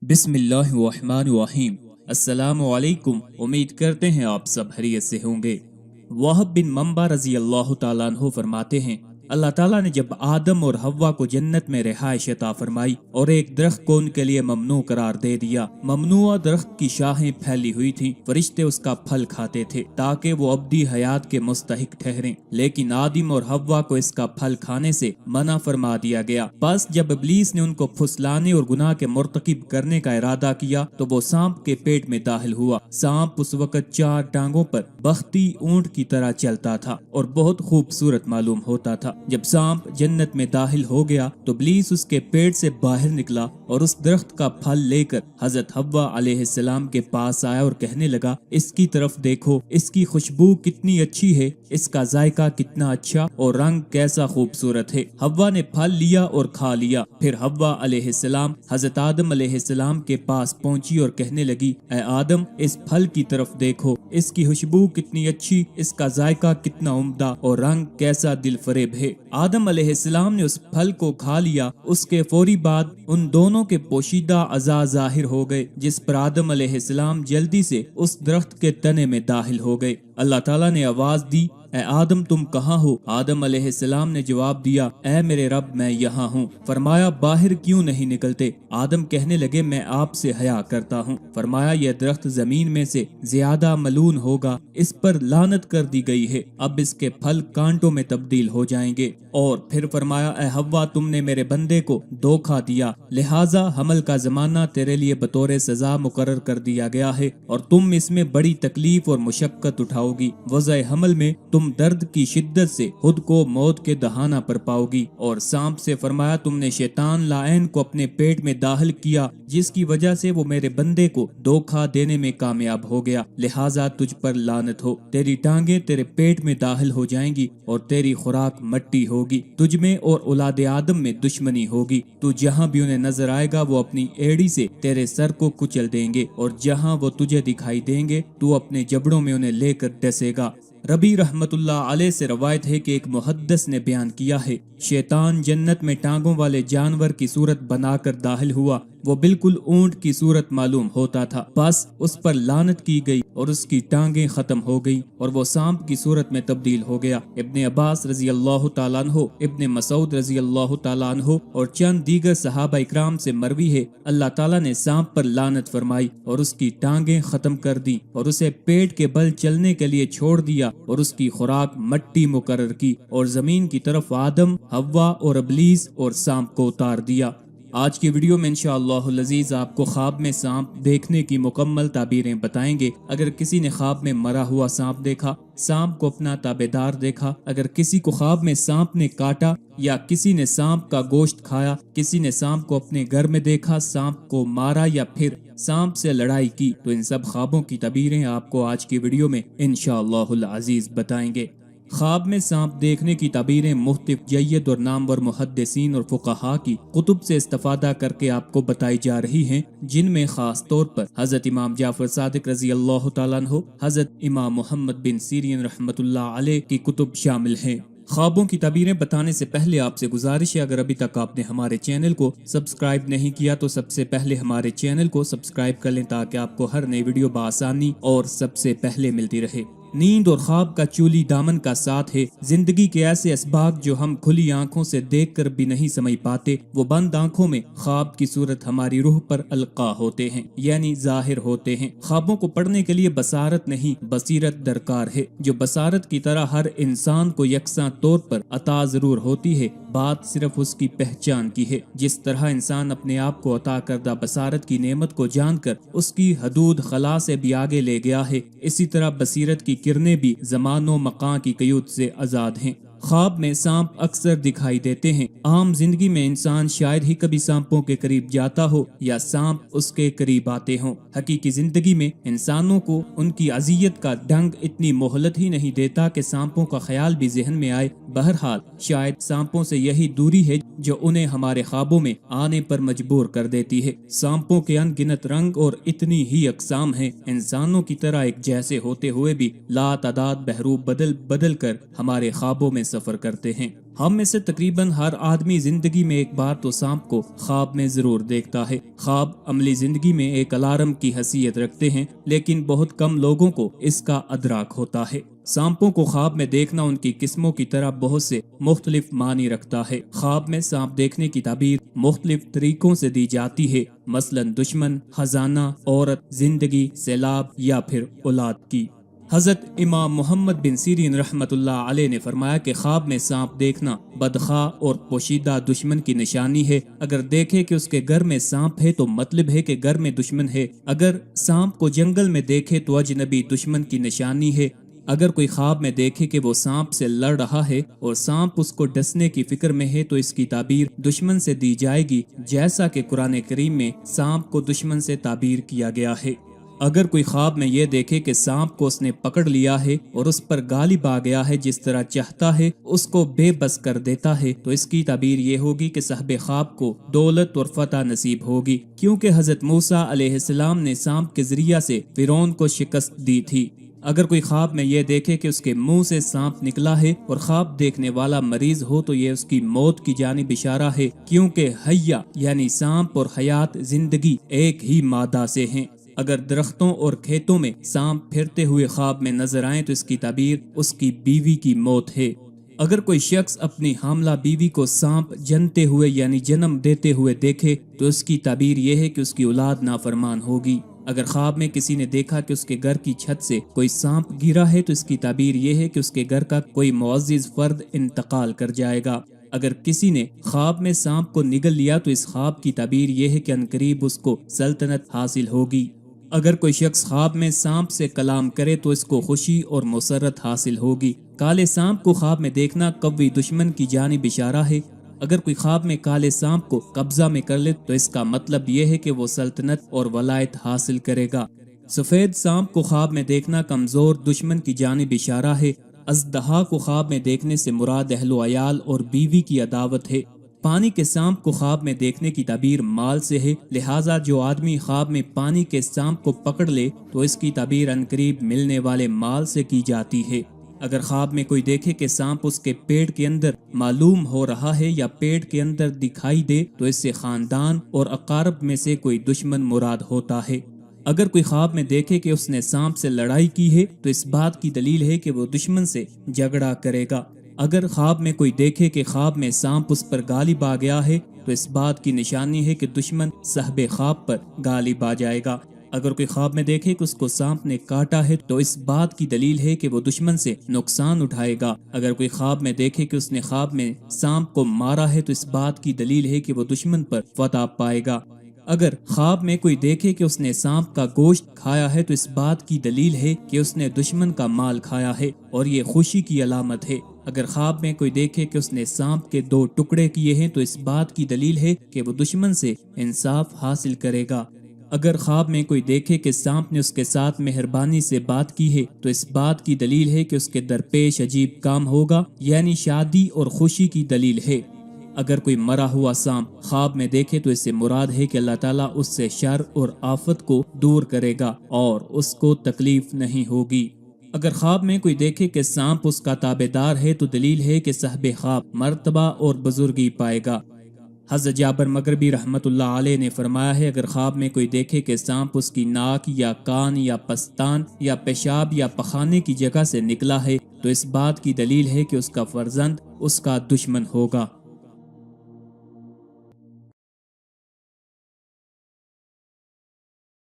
बिस्मिल्लाहिर्रहमानिर्रहीम। अस्सलामु अलैकुम। उम्मीद करते हैं आप सब खैरियत से होंगे। वहब बिन मंबा रजी अल्लाह ताला अन्हु फरमाते हैं, अल्लाह ताला ने जब आदम और हव्वा को जन्नत में रिहाइश अता फरमाई और एक दरख्त को उनके लिए ममनू करार दे दिया। ममनुआ दरख्त की शाखें फैली हुई थीं, फरिश्ते उसका फल खाते थे ताकि वो अब्दी हयात के मुस्तहिक ठहरें, लेकिन आदम और हव्वा को इसका फल खाने से मना फरमा दिया गया। बस जब इब्लीस ने उनको फुसलाने और गुनाह के मुर्तकिब करने का इरादा किया तो वो सांप के पेट में दाखिल हुआ। सांप उस वक्त 4 टांगों पर बख्ती ऊंट की तरह चलता था और बहुत खूबसूरत मालूम होता था। जब सांप जन्नत में दाखिल हो गया तो इब्लीस उसके पेट से बाहर निकला और उस दरख्त का फल लेकर हजरत हव्वा अलैहिस्सलाम के पास आया और कहने लगा, इसकी तरफ देखो, इसकी खुशबू कितनी अच्छी है, इसका जायका कितना अच्छा और रंग कैसा खूबसूरत है। हव्वा ने फल लिया और खा लिया। फिर हव्वा अलैहिस्सलाम हजरत आदम अलैहिस्सलाम के पास पहुंची और कहने लगी, ऐ आदम, इस फल की तरफ देखो, इसकी खुशबू कितनी अच्छी, इसका जायका कितना उम्दा और रंग कैसा दिलफरेब है। आदम अलैहिस्सलाम ने उस फल को खा लिया। उसके फौरी बाद उन दोनों के पोशीदा अज़ा जाहिर हो गए, जिस पर आदम अलैहिस्सलाम जल्दी से उस दरख्त के तने में दाखिल हो गए। अल्लाह ताला ने आवाज दी, ऐ आदम, तुम कहाँ हो? आदम अलैहिस्सलाम ने जवाब दिया, ऐ मेरे रब, मैं यहाँ हूँ। फरमाया, बाहर क्यों नहीं निकलते? आदम कहने लगे, मैं आपसे हया करता हूँ। फरमाया, यह दरख्त जमीन में से ज्यादा मलून होगा, इस पर लानत कर दी गई है, अब इसके फल कांटों में तब्दील हो जाएंगे। और फिर फरमाया, ऐ हव्वा, तुमने मेरे बंदे को धोखा दिया, लिहाजा हमल का जमाना तेरे लिए बतौर सजा मुकर्रर कर दिया गया है और तुम इसमें बड़ी तकलीफ और मुशक्कत उठाओगी। वज़ह हमल में तुम दर्द की शिद्दत से खुद को मौत के दहाना पर पाओगी। और सांप से फरमाया, तुमने शैतान लाइन को अपने पेट में दाखिल किया, जिसकी वजह से वो मेरे बंदे को धोखा देने में कामयाब हो गया, लिहाजा तुझ पर लानत हो। तेरी टांगे तेरे पेट में दाखिल हो जाएंगी और तेरी खुराक मट्टी होगी। तुझ में और औलादे आदम में दुश्मनी होगी। तू जहाँ भी उन्हें नजर आएगा वो अपनी एड़ी से तेरे सर को कुचल देंगे और जहाँ वो तुझे दिखाई देंगे तू अपने जबड़ों में उन्हें लेकर डसेगा। रबी रहमतुल्लाह अलैह से रवायत है कि एक मुहद्दिस ने बयान किया है, शैतान जन्नत में टांगों वाले जानवर की सूरत बनाकर दाखिल हुआ। वो बिल्कुल ऊंट की सूरत मालूम होता था, बस उस पर लानत की गई और उसकी टांगें खत्म हो गई और वो सांप की सूरत में तब्दील हो गया। इब्ने अब्बास रजी अल्लाह ताला अन्हु, इब्ने मसूद रजी अल्लाह ताला अन्हु और चंद दीगर सहाबा इकराम से मरवी है, अल्लाह ताला ने सांप पर लानत फरमाई और उसकी टांगें खत्म कर दी और उसे पेट के बल चलने के लिए छोड़ दिया और उसकी खुराक मट्टी मुकर्रर की और जमीन की तरफ आदम, हव्वा और इब्लीस और सांप को उतार दिया। आज की वीडियो में इंशाअल्लाहुल अज़ीज़ आपको ख्वाब में सांप देखने की मुकम्मल ताबीरें बताएंगे। अगर किसी ने ख्वाब में मरा हुआ सांप देखा, सांप को अपना ताबेदार देखा, अगर किसी को ख्वाब में सांप ने काटा या किसी ने सांप का गोश्त खाया, किसी ने सांप को अपने घर में देखा, सांप को मारा या फिर सांप से लड़ाई की, तो इन सब ख्वाबों की ताबीरें आपको आज की वीडियो में इंशाअल्लाहुल अज़ीज़ बताएंगे। ख्वाब में सांप देखने की ताबीरें मुख्तलिफ जय्यद और नामवर मुहद्दिसीन और फुक़हा की कुतुब से इस्तिफ़ादा करके आपको बताई जा रही हैं, जिनमें खास तौर पर हजरत इमाम जाफर सादिक रजी अल्लाह ताला अन्हु, हजरत इमाम मोहम्मद बिन सीरीन रहमतुल्लाह अलैह की कुतुब शामिल हैं। ख्वाबों की ताबीरें बताने से पहले आपसे गुजारिश है, अगर अभी तक आपने हमारे चैनल को सब्सक्राइब नहीं किया तो सबसे पहले हमारे चैनल को सब्सक्राइब कर लें ताकि आपको हर नई वीडियो बआसानी और सबसे पहले मिलती रहे। नींद और ख्वाब का चूली दामन का साथ है। जिंदगी के ऐसे असबाब जो हम खुली आंखों से देखकर भी नहीं समझ पाते, वो बंद आंखों में ख्वाब की सूरत हमारी रूह पर अलका होते हैं, यानी जाहिर होते हैं। ख्वाबों को पढ़ने के लिए बसारत नहीं, बसीरत दरकार है। जो बसारत की तरह हर इंसान को यकसा तौर पर अता जरूर होती है, बात सिर्फ उसकी पहचान की है। जिस तरह इंसान अपने आप को अता करदा बसारत की नेमत को जानकर उसकी हदूद खला से भी आगे ले गया है, इसी तरह बसीरत की किरणें भी ज़मानो मकां की कयूद से आज़ाद हैं। ख्वाब में सांप अक्सर दिखाई देते हैं। आम जिंदगी में इंसान शायद ही कभी सांपों के करीब जाता हो या सांप उसके करीब आते हों। हकीकी जिंदगी में इंसानों को उनकी अजियत का ढंग इतनी मोहलत ही नहीं देता कि सांपों का ख्याल भी जहन में आए। बहरहाल शायद सांपों से यही दूरी है जो उन्हें हमारे ख्वाबों में आने पर मजबूर कर देती है। सांपों के अनगिनत रंग और इतनी ही अकसाम हैं, इंसानों की तरह एक जैसे होते हुए भी लातादाद बहरूप बदल बदल कर हमारे ख्वाबों में सफर करते हैं। ہم میں سے تقریباً ہر آدمی زندگی میں ایک بار تو سانپ کو خواب میں ضرور دیکھتا ہے۔ خواب عملی زندگی میں ایک الارم کی حیثیت رکھتے ہیں، لیکن بہت کم لوگوں کو اس کا ادراک ہوتا ہے۔ سانپوں کو خواب میں دیکھنا ان کی قسموں کی طرح بہت سے مختلف معنی رکھتا ہے۔ خواب میں سانپ دیکھنے کی تعبیر مختلف طریقوں سے دی جاتی ہے، مثلاً دشمن، خزانہ، عورت، زندگی، سیلاب یا پھر اولاد کی۔ حضرت امام محمد بن سیرین رحمت اللہ علیہ نے فرمایا کہ خواب میں سانپ دیکھنا بدخواہ اور پوشیدہ دشمن کی نشانی ہے۔ اگر دیکھے کہ اس کے گھر میں سانپ ہے تو مطلب ہے کہ گھر میں دشمن ہے۔ اگر سانپ کو جنگل میں دیکھے تو اجنبی دشمن کی نشانی ہے۔ اگر کوئی خواب میں دیکھے کہ وہ سانپ سے لڑ رہا ہے اور سانپ اس کو ڈسنے کی فکر میں ہے تو اس کی تعبیر دشمن سے دی جائے گی، جیسا کہ قرآن کریم میں سانپ کو دشمن سے تعبیر کیا گیا ہے۔ اگر کوئی خواب میں یہ دیکھے کہ سانپ کو اس نے پکڑ لیا ہے اور اس پر غالب آ گیا ہے، جس طرح چاہتا ہے اس کو بے بس کر دیتا ہے، تو اس کی تعبیر یہ ہوگی کہ صاحب خواب کو دولت اور فتح نصیب ہوگی، کیونکہ حضرت موسیٰ علیہ السلام نے سانپ کے ذریعہ سے فرعون کو شکست دی تھی۔ اگر کوئی خواب میں یہ دیکھے کہ اس کے منہ سے سانپ نکلا ہے اور خواب دیکھنے والا مریض ہو تو یہ اس کی موت کی جانب اشارہ ہے، کیونکہ حیا یعنی سانپ اور حیات زندگی ایک ہی مادہ سے ہیں۔ اگر درختوں اور کھیتوں میں سانپ پھرتے ہوئے خواب میں نظر آئیں تو اس کی تعبیر اس کی بیوی کی موت ہے۔ اگر کوئی شخص اپنی حاملہ بیوی کو سانپ جنتے ہوئے یعنی جنم دیتے ہوئے دیکھے تو اس کی تعبیر یہ ہے کہ اس کی اولاد نافرمان ہوگی۔ اگر خواب میں کسی نے دیکھا کہ اس کے گھر کی چھت سے کوئی سانپ گرا ہے تو اس کی تعبیر یہ ہے کہ اس کے گھر کا کوئی معزز فرد انتقال کر جائے گا۔ اگر کسی نے خواب میں سانپ کو نگل لیا تو اس خواب کی تعبیر یہ ہے کہ عنقریب اس کو سلطنت حاصل ہوگی۔ اگر کوئی شخص خواب میں سانپ سے کلام کرے تو اس کو خوشی اور مسرت حاصل ہوگی۔ کالے سانپ کو خواب میں دیکھنا قوی دشمن کی جانب اشارہ ہے۔ اگر کوئی خواب میں کالے سانپ کو قبضہ میں کر لے تو اس کا مطلب یہ ہے کہ وہ سلطنت اور ولایت حاصل کرے گا۔ سفید سانپ کو خواب میں دیکھنا کمزور دشمن کی جانب اشارہ ہے۔ اژدہا کو خواب میں دیکھنے سے مراد اہل و عیال اور بیوی کی عداوت ہے۔ پانی کے سانپ کو خواب میں دیکھنے کی تعبیر مال سے ہے، لہٰذا جو آدمی خواب میں پانی کے سانپ کو پکڑ لے تو اس کی تعبیر عنقریب ملنے والے مال سے کی جاتی ہے۔ اگر خواب میں کوئی دیکھے کہ سانپ اس کے پیٹ کے اندر معلوم ہو رہا ہے یا پیٹ کے اندر دکھائی دے تو اس سے خاندان اور اقارب میں سے کوئی دشمن مراد ہوتا ہے۔ اگر کوئی خواب میں دیکھے کہ اس نے سانپ سے لڑائی کی ہے تو اس بات کی دلیل ہے کہ وہ دشمن سے جھگڑا کرے گا۔ اگر خواب میں کوئی دیکھے کہ خواب میں سانپ اس پر غالب آ گیا ہے تو اس بات کی نشانی ہے کہ دشمن صاحب خواب پر غالب آ جائے گا۔ اگر کوئی خواب میں دیکھے کہ اس کو سانپ نے کاٹا ہے تو اس بات کی دلیل ہے کہ وہ دشمن سے نقصان اٹھائے گا۔ اگر کوئی خواب میں دیکھے کہ اس نے خواب میں سانپ کو مارا ہے تو اس بات کی دلیل ہے کہ وہ دشمن پر فتح پائے گا۔ اگر خواب میں کوئی دیکھے کہ اس نے سانپ کا گوشت کھایا ہے تو اس بات کی دلیل ہے کہ اس نے دشمن کا مال کھایا ہے اور یہ خوشی کی علامت ہے۔ اگر خواب میں کوئی دیکھے کہ اس نے سانپ کے 2 ٹکڑے کیے ہیں تو اس بات کی دلیل ہے کہ وہ دشمن سے انصاف حاصل کرے گا۔ اگر خواب میں کوئی دیکھے کہ سانپ نے اس کے ساتھ مہربانی سے بات کی ہے تو اس بات کی دلیل ہے کہ اس کے درپیش عجیب کام ہوگا، یعنی شادی اور خوشی کی دلیل ہے۔ اگر کوئی مرا ہوا سانپ خواب میں دیکھے تو اس سے مراد ہے کہ اللہ تعالیٰ اس سے شر اور آفت کو دور کرے گا اور اس کو تکلیف نہیں ہوگی۔ اگر خواب میں کوئی دیکھے کہ سانپ اس کا تابعدار ہے تو دلیل ہے کہ صاحب خواب مرتبہ اور بزرگی پائے گا۔ حضرت جابر مغربی رحمت اللہ علیہ نے فرمایا ہے، اگر خواب میں کوئی دیکھے کہ سانپ اس کی ناک یا کان یا پستان یا پیشاب یا پخانے کی جگہ سے نکلا ہے تو اس بات کی دلیل ہے کہ اس کا فرزند اس کا دشمن ہوگا۔